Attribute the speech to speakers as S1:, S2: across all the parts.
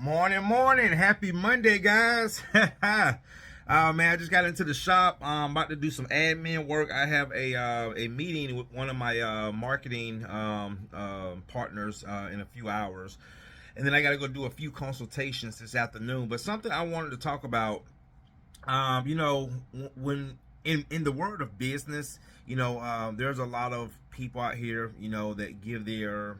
S1: Morning. Happy Monday, guys. Man, I just got into the shop. I'm about to do some admin work. I have a meeting with one of my marketing partners in a few hours. And then I got to go do a few consultations this afternoon. But something I wanted to talk about, when in the world of business, there's a lot of people out here, that give their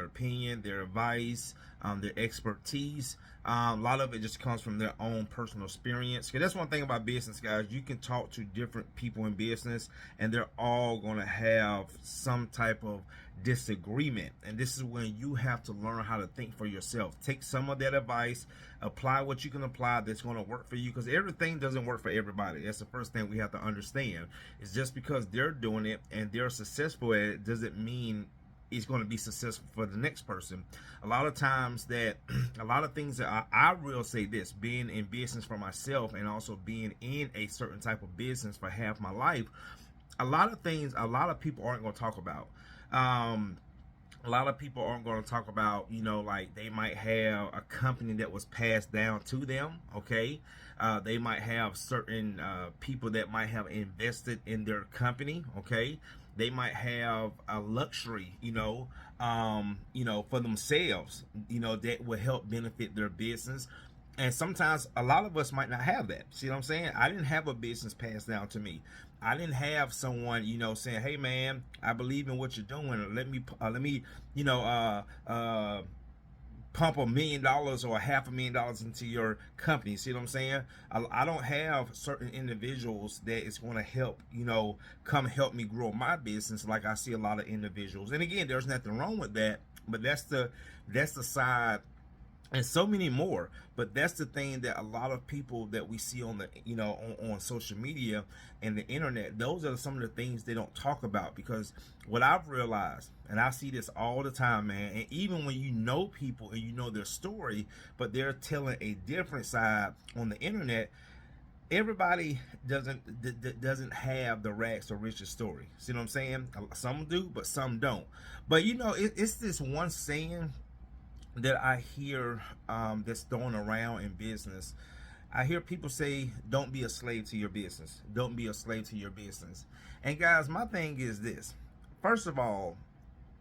S1: opinion, their advice, their expertise. A lot of it just comes from their own personal experience. Because that's one thing about business, guys. You can talk to different people in business, and they're all going to have some type of disagreement. And this is when you have to learn how to think for yourself. Take some of that advice, apply what you can apply that's going to work for you, because everything doesn't work for everybody. That's the first thing we have to understand. It's just because they're doing it and they're successful at it doesn't mean it's going to be successful for the next person. A lot of times that a lot of things that I will say this, being in business for myself and also being in a certain type of business for half my life, a lot of things a lot of people aren't going to talk about. A lot of people aren't going to talk about, like they might have a company that was passed down to them, okay? They might have certain people that might have invested in their company, okay? They might have a luxury, for themselves, that will help benefit their business. And sometimes a lot of us might not have that. See what I'm saying? I didn't have a business passed down to me. I didn't have someone, saying, "Hey, man, I believe in what you're doing. Let me, pump $1 million or $500,000 into your company." See what I'm saying? I don't have certain individuals that is going to help, come help me grow my business like I see a lot of individuals. And again, there's nothing wrong with that, but that's the side, and so many more. But that's the thing that a lot of people that we see on the on social media and the internet, those are some of the things they don't talk about. Because what I've realized, and I see this all the time, man, and even when you know people and you know their story, but they're telling a different side on the internet, everybody doesn't have the rags to riches story. See what I'm saying? Some do, but some don't. But it's this one saying that I hear, that's thrown around in business. I hear people say, "Don't be a slave to your business. Don't be a slave to your business." And guys, my thing is this. First of all,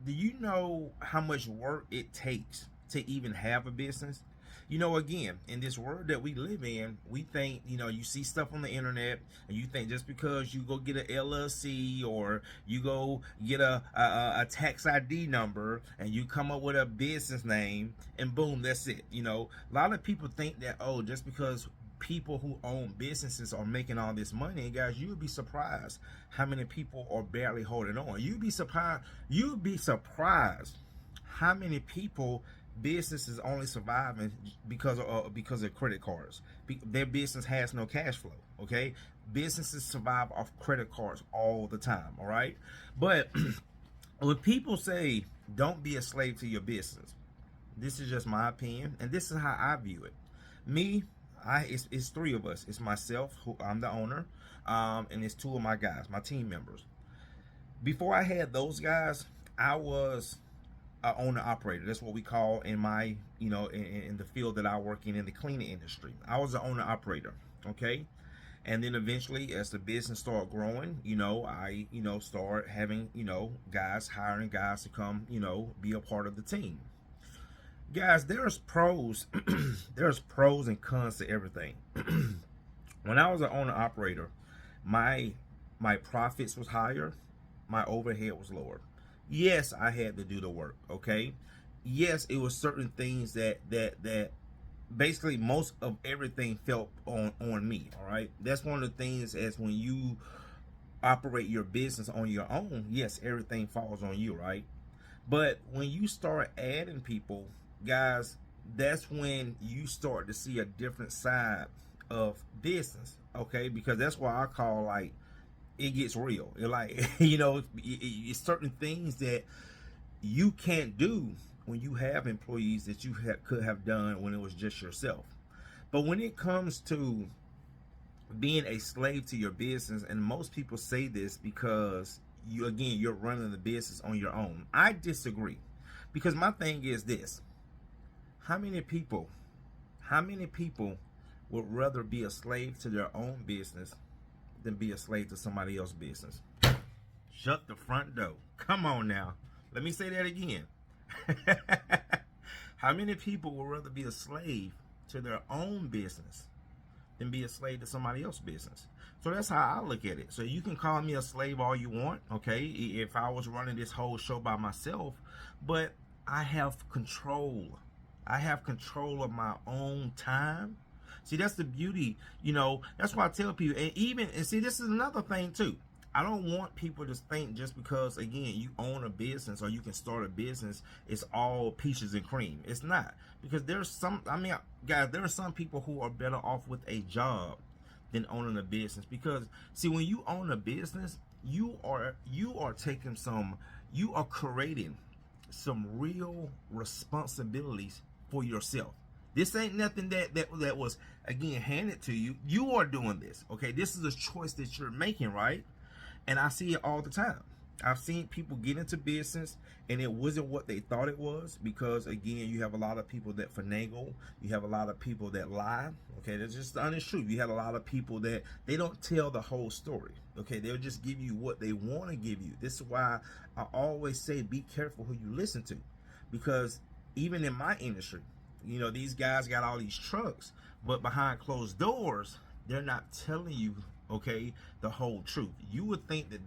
S1: do you know how much work it takes to even have a business? Again, in this world that we live in, we think, you see stuff on the internet and you think just because you go get an LLC or you go get a tax ID number and you come up with a business name and boom, that's it. A lot of people think that, oh, just because people who own businesses are making all this money, and guys, you would be surprised how many people are barely holding on. You'd be surprised how many people businesses only surviving because of credit cards. Their business has no cash flow. Okay, businesses survive off credit cards all the time. All right, but when people say don't be a slave to your business, this is just my opinion, and this is how I view it. Me, it's three of us. It's myself, who I'm the owner, and it's two of my guys, my team members. Before I had those guys, I was owner operator. That's what we call in my, in the field that I work in the cleaning industry. I was an owner operator, okay? And then eventually, as the business started growing, I, started having, hiring guys to come, be a part of the team. Guys, there's pros, there's pros and cons to everything. When I was an owner operator, my profits was higher, my overhead was lower. Yes, I had to do the work, okay? Yes, it was certain things that basically most of everything felt on me, all right? That's one of the things, as when you operate your business on your own, yes, everything falls on you, right? But when you start adding people, guys, that's when you start to see a different side of business, okay? Because that's why I call, like, it gets real. You're like, it's certain things that you can't do when you have employees that you could have done when it was just yourself. But when it comes to being a slave to your business, and most people say this because you're running the business on your own. I disagree, because my thing is this: how many people How many people would rather be a slave to their own business than be a slave to somebody else's business? Shut the front door. Come on now. Let me say that again. How many people would rather be a slave to their own business than be a slave to somebody else's business? So that's how I look at it. So you can call me a slave all you want, okay, if I was running this whole show by myself, but I have control. I have control of my own time. See, that's the beauty, that's why I tell people, and see, this is another thing too. I don't want people to think just because, again, you own a business or you can start a business, it's all peaches and cream. It's not. Because guys, there are some people who are better off with a job than owning a business. Because, see, when you own a business, you are creating some real responsibilities for yourself. This ain't nothing that was, again, handed to you. You are doing this, okay? This is a choice that you're making, right? And I see it all the time. I've seen people get into business and it wasn't what they thought it was, because, again, you have a lot of people that finagle. You have a lot of people that lie. Okay, that's just the honest truth. You have a lot of people that they don't tell the whole story. Okay, they'll just give you what they want to give you. This is why I always say be careful who you listen to, because even in my industry, these guys got all these trucks, but behind closed doors, they're not telling you, okay, the whole truth. You would think that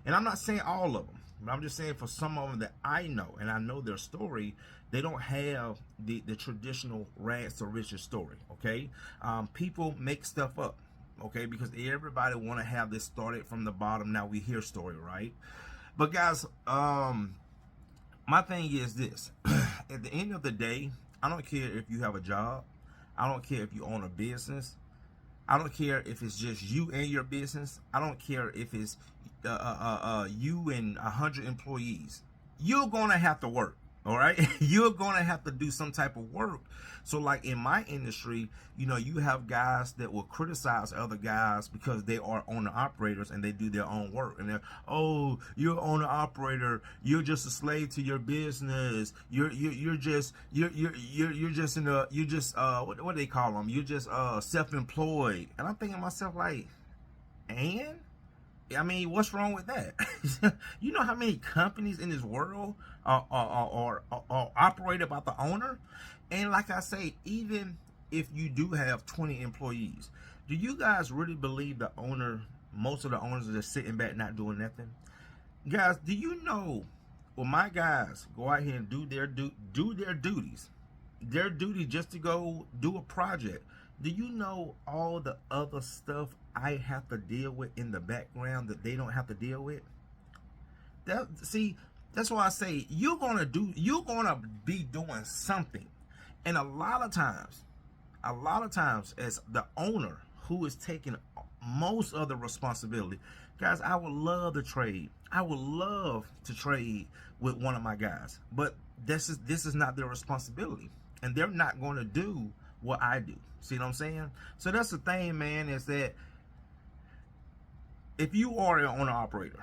S1: and I'm not saying all of them, but I'm just saying for some of them that I know, and I know their story, they don't have the traditional rags to riches story, okay? People make stuff up, okay, because everybody want to have this started from the bottom, now we hear story, right? But guys, my thing is this. At the end of the day, I don't care if you have a job. I don't care if you own a business. I don't care if it's just you and your business. I don't care if it's you and 100 employees. You're gonna have to work, all right? You're gonna have to do some type of work. So, like in my industry, you have guys that will criticize other guys because they are owner operators and they do their own work. And they're, oh, you're an owner operator. You're just a slave to your business. You're just what do they call them? You're just self-employed. And I'm thinking to myself, like, what's wrong with that? You know how many companies in this world are operated by the owner? And like I say, even if you do have 20 employees, do you guys really believe most of the owners are just sitting back not doing nothing? Guys, do you know when my guys go out here and do their duties, just to go do a project, do you know all the other stuff I have to deal with in the background that they don't have to deal with? That's why I say you're gonna be doing something. And a lot of times, as the owner who is taking most of the responsibility, guys, I would love to trade. I would love to trade with one of my guys, but this is not their responsibility, and they're not going to do what I do. See what I'm saying? So that's the thing, man, is that if you are an owner operator,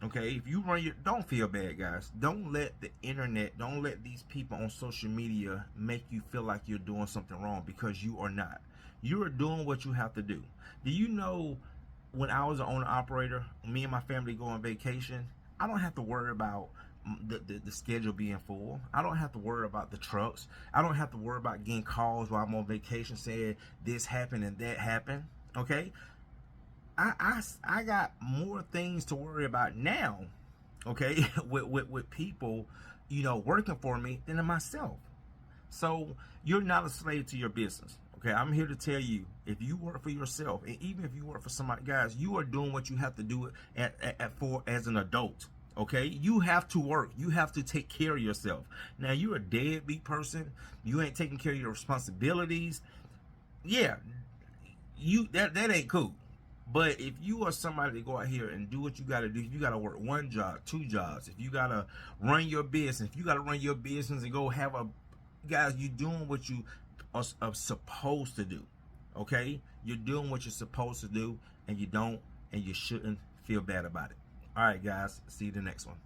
S1: okay, if you don't feel bad, guys. Don't let the internet, don't let these people on social media make you feel like you're doing something wrong, because you are not. You are doing what you have to do. Do you know, when I was an owner operator, me and my family go on vacation, I don't have to worry about the schedule being full. I don't have to worry about the trucks. I don't have to worry about getting calls while I'm on vacation saying this happened and that happened, okay? I got more things to worry about now, okay, with people, working for me than myself. So you're not a slave to your business, okay? I'm here to tell you, if you work for yourself, and even if you work for somebody, guys, you are doing what you have to do as an adult, okay? You have to work. You have to take care of yourself. Now, you're a deadbeat person. You ain't taking care of your responsibilities. Yeah, that ain't cool. But if you are somebody to go out here and do what you got to do, if you got to work one job, two jobs, if you got to run your business, and go have guys, you're doing what you are supposed to do, okay? You're doing what you're supposed to do, and you shouldn't feel bad about it. All right, guys, see you the next one.